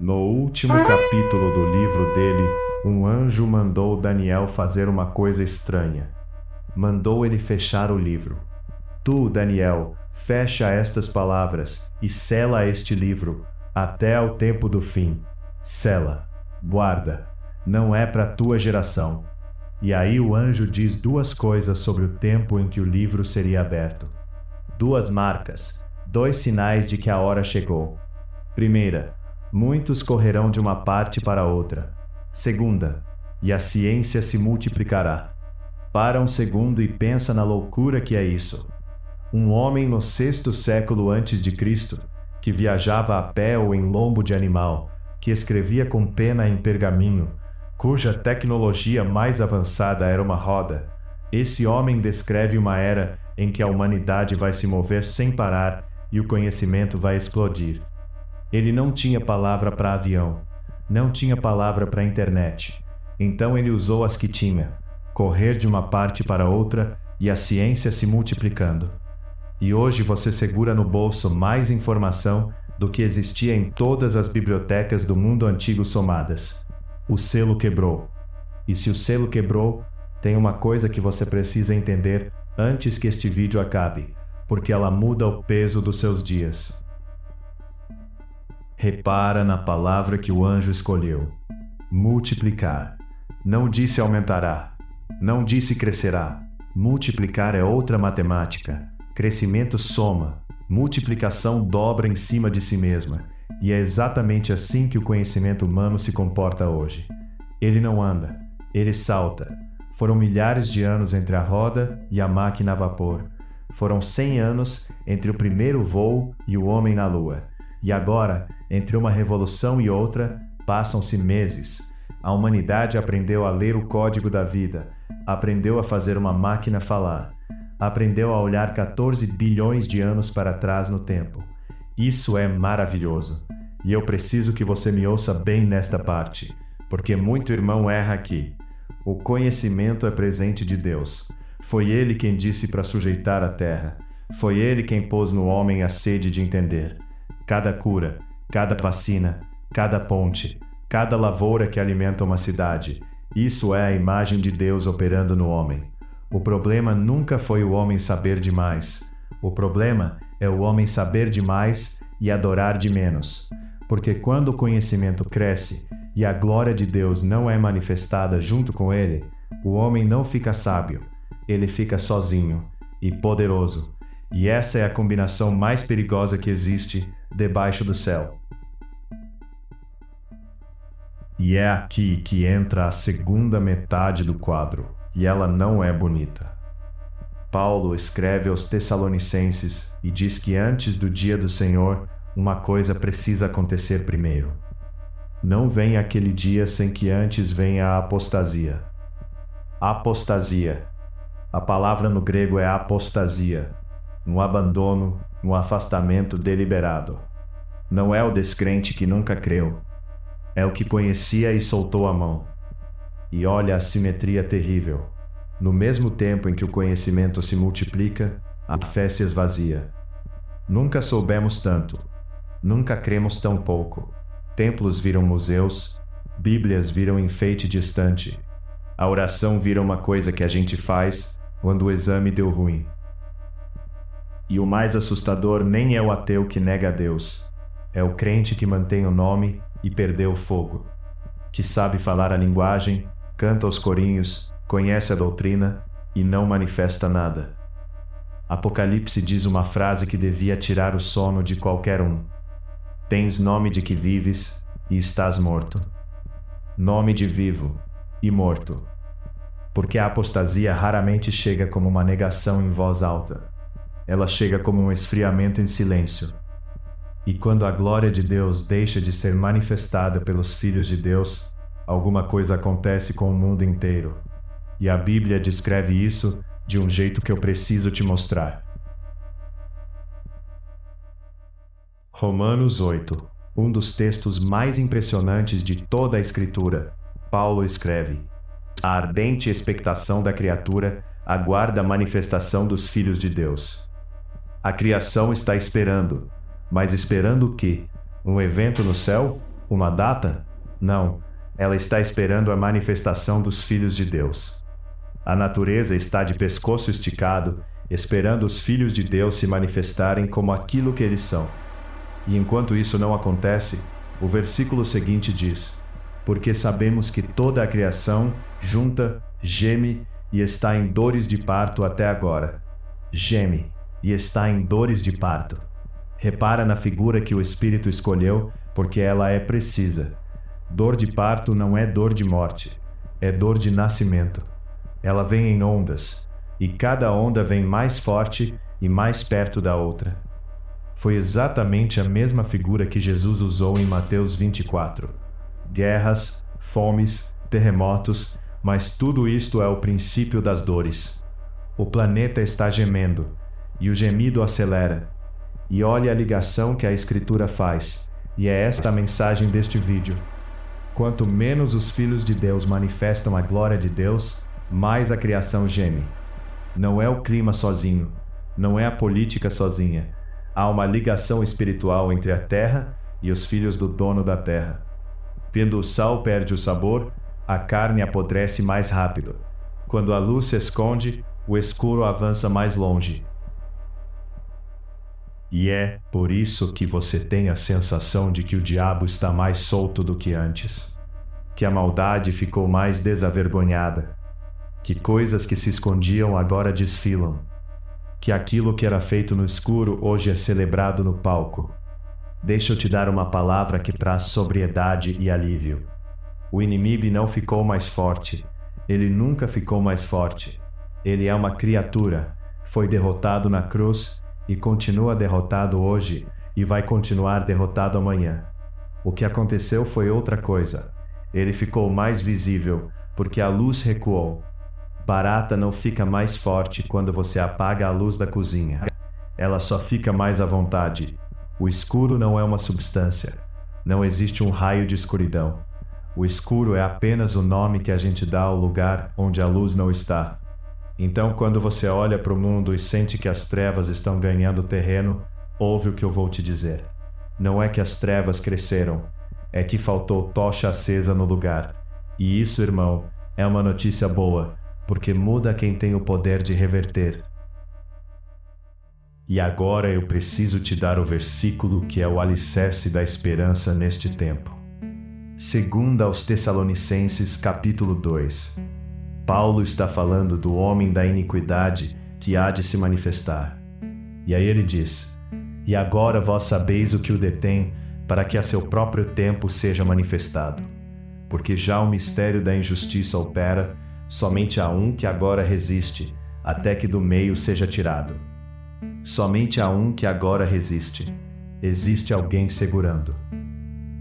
No último capítulo do livro dele, um anjo mandou Daniel fazer uma coisa estranha. Mandou ele fechar o livro. Tu, Daniel, fecha estas palavras e sela este livro até ao tempo do fim. Sela, guarda, não é para tua geração. E aí o anjo diz duas coisas sobre o tempo em que o livro seria aberto. Duas marcas, dois sinais de que a hora chegou. Primeira, muitos correrão de uma parte para outra. Segunda, e a ciência se multiplicará. Para um segundo e pensa na loucura que é isso. Um homem no 6º século antes de Cristo, que viajava a pé ou em lombo de animal, que escrevia com pena em pergaminho, cuja tecnologia mais avançada era uma roda. Esse homem descreve uma era em que a humanidade vai se mover sem parar e o conhecimento vai explodir. Ele não tinha palavra para avião, não tinha palavra para internet. Então ele usou as que tinha, correr de uma parte para outra e a ciência se multiplicando. E hoje você segura no bolso mais informação do que existia em todas as bibliotecas do mundo antigo somadas. O selo quebrou. E se o selo quebrou, tem uma coisa que você precisa entender antes que este vídeo acabe, porque ela muda o peso dos seus dias. Repara na palavra que o anjo escolheu. Multiplicar. Não disse aumentará. Não disse crescerá. Multiplicar é outra matemática. Crescimento soma. Multiplicação dobra em cima de si mesma. E é exatamente assim que o conhecimento humano se comporta hoje. Ele não anda. Ele salta. Foram milhares de anos entre a roda e a máquina a vapor. Foram 100 anos entre o primeiro voo e o homem na lua. E agora, entre uma revolução e outra, passam-se meses. A humanidade aprendeu a ler o código da vida, aprendeu a fazer uma máquina falar, aprendeu a olhar 14 bilhões de anos para trás no tempo. Isso é maravilhoso. E eu preciso que você me ouça bem nesta parte, porque muito irmão erra aqui. O conhecimento é presente de Deus. Foi Ele quem disse para sujeitar a terra. Foi Ele quem pôs no homem a sede de entender. Cada cura, cada vacina, cada ponte, cada lavoura que alimenta uma cidade. Isso é a imagem de Deus operando no homem. O problema nunca foi o homem saber demais. O problema é o homem saber demais e adorar de menos. Porque quando o conhecimento cresce e a glória de Deus não é manifestada junto com ele, o homem não fica sábio. Ele fica sozinho e poderoso. E essa é a combinação mais perigosa que existe debaixo do céu. E é aqui que entra a segunda metade do quadro, e ela não é bonita. Paulo escreve aos Tessalonicenses e diz que antes do dia do Senhor, uma coisa precisa acontecer primeiro. Não vem aquele dia sem que antes venha a apostasia. Apostasia. A palavra no grego é apostasia, um abandono, um afastamento deliberado. Não é o descrente que nunca creu. É o que conhecia e soltou a mão. E olha a simetria terrível. No mesmo tempo em que o conhecimento se multiplica, a fé se esvazia. Nunca soubemos tanto. Nunca cremos tão pouco. Templos viram museus, Bíblias viram enfeite distante. A oração vira uma coisa que a gente faz quando o exame deu ruim. E o mais assustador nem é o ateu que nega a Deus. É o crente que mantém o nome e perdeu o fogo. Que sabe falar a linguagem, canta os corinhos, conhece a doutrina e não manifesta nada. Apocalipse diz uma frase que devia tirar o sono de qualquer um. Tens nome de que vives e estás morto. Nome de vivo e morto. Porque a apostasia raramente chega como uma negação em voz alta. Ela chega como um esfriamento em silêncio. E quando a glória de Deus deixa de ser manifestada pelos filhos de Deus, alguma coisa acontece com o mundo inteiro. E a Bíblia descreve isso de um jeito que eu preciso te mostrar. Romanos 8, um dos textos mais impressionantes de toda a Escritura. Paulo escreve: a ardente expectação da criatura aguarda a manifestação dos filhos de Deus. A criação está esperando, mas esperando o quê? Um evento no céu? Uma data? Não. Ela está esperando a manifestação dos filhos de Deus. A natureza está de pescoço esticado, esperando os filhos de Deus se manifestarem como aquilo que eles são. E enquanto isso não acontece, o versículo seguinte diz: porque sabemos que toda a criação junta, geme e está em dores de parto até agora. Geme e está em dores de parto. Repara na figura que o Espírito escolheu, porque ela é precisa. Dor de parto não é dor de morte, é dor de nascimento. Ela vem em ondas, e cada onda vem mais forte e mais perto da outra. Foi exatamente a mesma figura que Jesus usou em Mateus 24. Guerras, fomes, terremotos, mas tudo isto é o princípio das dores. O planeta está gemendo, e o gemido acelera. E olhe a ligação que a Escritura faz, e é esta a mensagem deste vídeo. Quanto menos os filhos de Deus manifestam a glória de Deus, mais a criação geme. Não é o clima sozinho, não é a política sozinha. Há uma ligação espiritual entre a terra e os filhos do dono da terra. Quando o sal perde o sabor, a carne apodrece mais rápido. Quando a luz se esconde, o escuro avança mais longe. E é por isso que você tem a sensação de que o diabo está mais solto do que antes, que a maldade ficou mais desavergonhada, que coisas que se escondiam agora desfilam, que aquilo que era feito no escuro hoje é celebrado no palco. Deixa eu te dar uma palavra que traz sobriedade e alívio. O inimigo não ficou mais forte, ele nunca ficou mais forte. Ele é uma criatura, foi derrotado na cruz e continua derrotado hoje e vai continuar derrotado amanhã. O que aconteceu foi outra coisa. Ele ficou mais visível porque a luz recuou. Barata não fica mais forte quando você apaga a luz da cozinha. Ela só fica mais à vontade. O escuro não é uma substância. Não existe um raio de escuridão. O escuro é apenas o nome que a gente dá ao lugar onde a luz não está. Então, quando você olha para o mundo e sente que as trevas estão ganhando terreno, ouve o que eu vou te dizer. Não é que as trevas cresceram, é que faltou tocha acesa no lugar. E isso, irmão, é uma notícia boa, porque muda quem tem o poder de reverter. E agora eu preciso te dar o versículo que é o alicerce da esperança neste tempo. 2 aos Tessalonicenses, capítulo 2. Paulo está falando do homem da iniquidade que há de se manifestar. E aí ele diz: e agora vós sabeis o que o detém, para que a seu próprio tempo seja manifestado. Porque já o mistério da injustiça opera, somente há um que agora resiste, até que do meio seja tirado. Somente há um que agora resiste. Existe alguém segurando.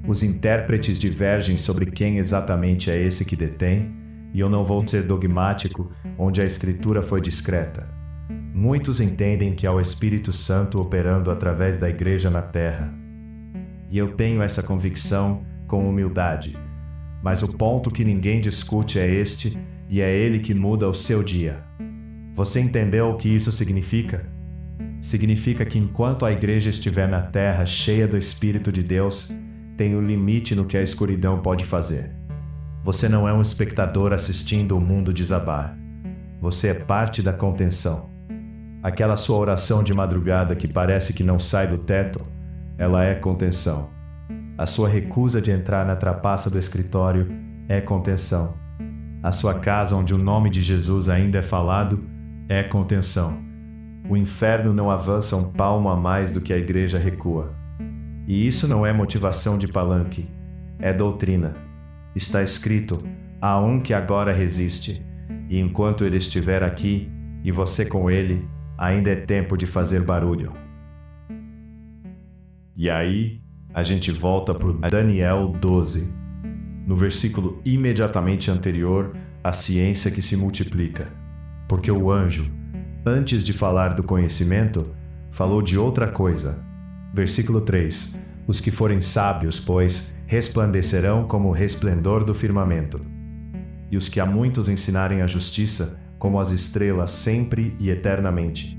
Os intérpretes divergem sobre quem exatamente é esse que detém, e eu não vou ser dogmático, onde a Escritura foi discreta. Muitos entendem que é o Espírito Santo operando através da igreja na terra. E eu tenho essa convicção com humildade. Mas o ponto que ninguém discute é este, e é ele que muda o seu dia. Você entendeu o que isso significa? Significa que enquanto a igreja estiver na terra cheia do Espírito de Deus, tem um limite no que a escuridão pode fazer. Você não é um espectador assistindo o mundo desabar. Você é parte da contenção. Aquela sua oração de madrugada que parece que não sai do teto, ela é contenção. A sua recusa de entrar na trapaça do escritório é contenção. A sua casa onde o nome de Jesus ainda é falado é contenção. O inferno não avança um palmo a mais do que a igreja recua. E isso não é motivação de palanque, é doutrina. Está escrito: há um que agora resiste, e enquanto ele estiver aqui, e você com ele, ainda é tempo de fazer barulho. E aí, a gente volta para Daniel 12. No versículo imediatamente anterior, a ciência que se multiplica. Porque o anjo, antes de falar do conhecimento, falou de outra coisa. Versículo 3. Os que forem sábios, pois, resplandecerão como o resplendor do firmamento. E os que a muitos ensinarem a justiça, como as estrelas sempre e eternamente,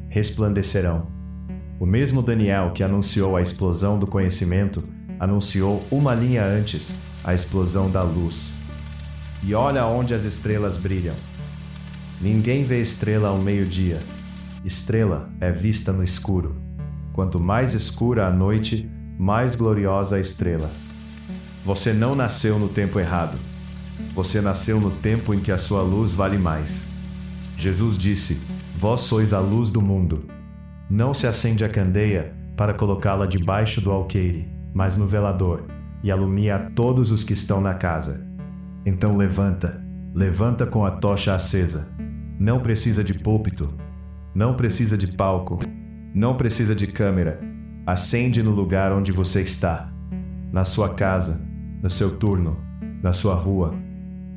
resplandecerão. O mesmo Daniel que anunciou a explosão do conhecimento, anunciou uma linha antes a explosão da luz. E olha onde as estrelas brilham. Ninguém vê estrela ao meio-dia. Estrela é vista no escuro. Quanto mais escura a noite, mais gloriosa a estrela. Você não nasceu no tempo errado. Você nasceu no tempo em que a sua luz vale mais. Jesus disse: Vós sois a luz do mundo. Não se acende a candeia para colocá-la debaixo do alqueire, mas no velador, e alumia a todos os que estão na casa. Então levanta com a tocha acesa. Não precisa de púlpito, não precisa de palco, não precisa de câmera. Acende no lugar onde você está, na sua casa, no seu turno, na sua rua,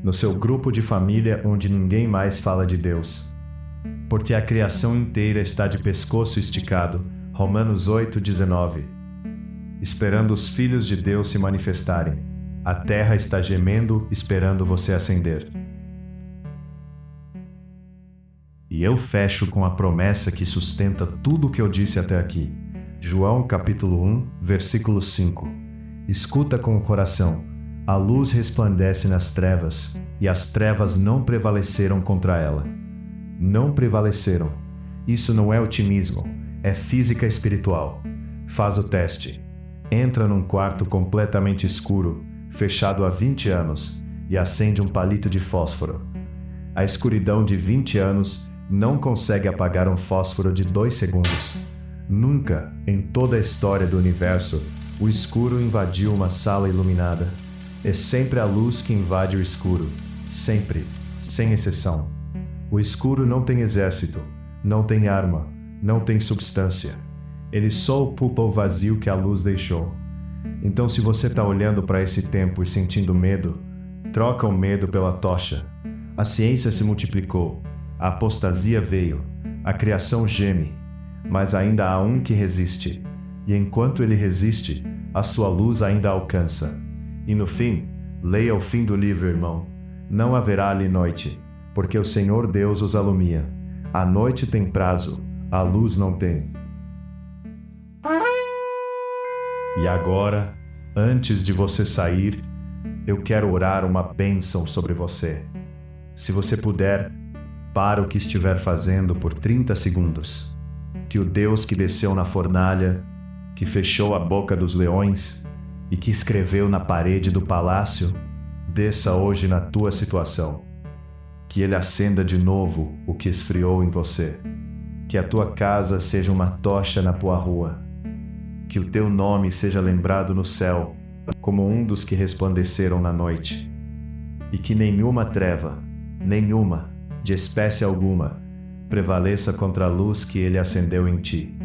no seu grupo de família onde ninguém mais fala de Deus. Porque a criação inteira está de pescoço esticado, Romanos 8:19, esperando os filhos de Deus se manifestarem. A terra está gemendo, esperando você acender. E eu fecho com a promessa que sustenta tudo o que eu disse até aqui. João capítulo 1, versículo 5. Escuta com o coração. A luz resplandece nas trevas, e as trevas não prevaleceram contra ela. Não prevaleceram. Isso não é otimismo, é física espiritual. Faz o teste. Entra num quarto completamente escuro, fechado há 20 anos, e acende um palito de fósforo. A escuridão de 20 anos não consegue apagar um fósforo de 2 segundos. Nunca, em toda a história do universo, o escuro invadiu uma sala iluminada. É sempre a luz que invade o escuro. Sempre, sem exceção. O escuro não tem exército, não tem arma, não tem substância. Ele só ocupa o vazio que a luz deixou. Então, se você está olhando para esse tempo e sentindo medo, troca o medo pela tocha. A ciência se multiplicou, a apostasia veio, a criação geme, mas ainda há um que resiste. E enquanto ele resiste, a sua luz ainda alcança. E no fim, leia o fim do livro, irmão. Não haverá ali noite, porque o Senhor Deus os alumia. A noite tem prazo, a luz não tem. E agora, antes de você sair, eu quero orar uma bênção sobre você. Se você puder, para o que estiver fazendo por 30 segundos. Que o Deus que desceu na fornalha, que fechou a boca dos leões e que escreveu na parede do palácio, desça hoje na tua situação. Que Ele acenda de novo o que esfriou em você. Que a tua casa seja uma tocha na tua rua. Que o teu nome seja lembrado no céu, como um dos que resplandeceram na noite. E que nenhuma treva, nenhuma, de espécie alguma, prevaleça contra a luz que Ele acendeu em ti.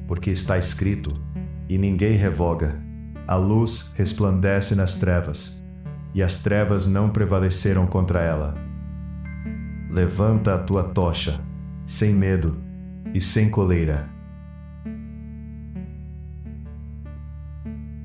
Porque está escrito, e ninguém revoga: a luz resplandece nas trevas, e as trevas não prevaleceram contra ela. Levanta a tua tocha, sem medo e sem coleira.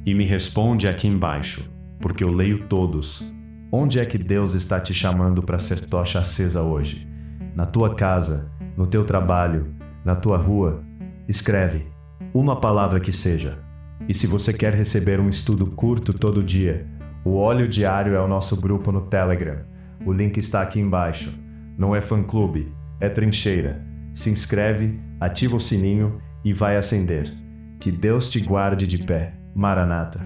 E me responde aqui embaixo, porque eu leio todos. Onde é que Deus está te chamando para ser tocha acesa hoje? Na tua casa, no teu trabalho, na tua rua? Escreve, uma palavra que seja. E se você quer receber um estudo curto todo dia, o Óleo Diário é o nosso grupo no Telegram. O link está aqui embaixo. Não é fã-clube, é trincheira. Se inscreve, ativa o sininho e vai acender. Que Deus te guarde de pé. Maranata.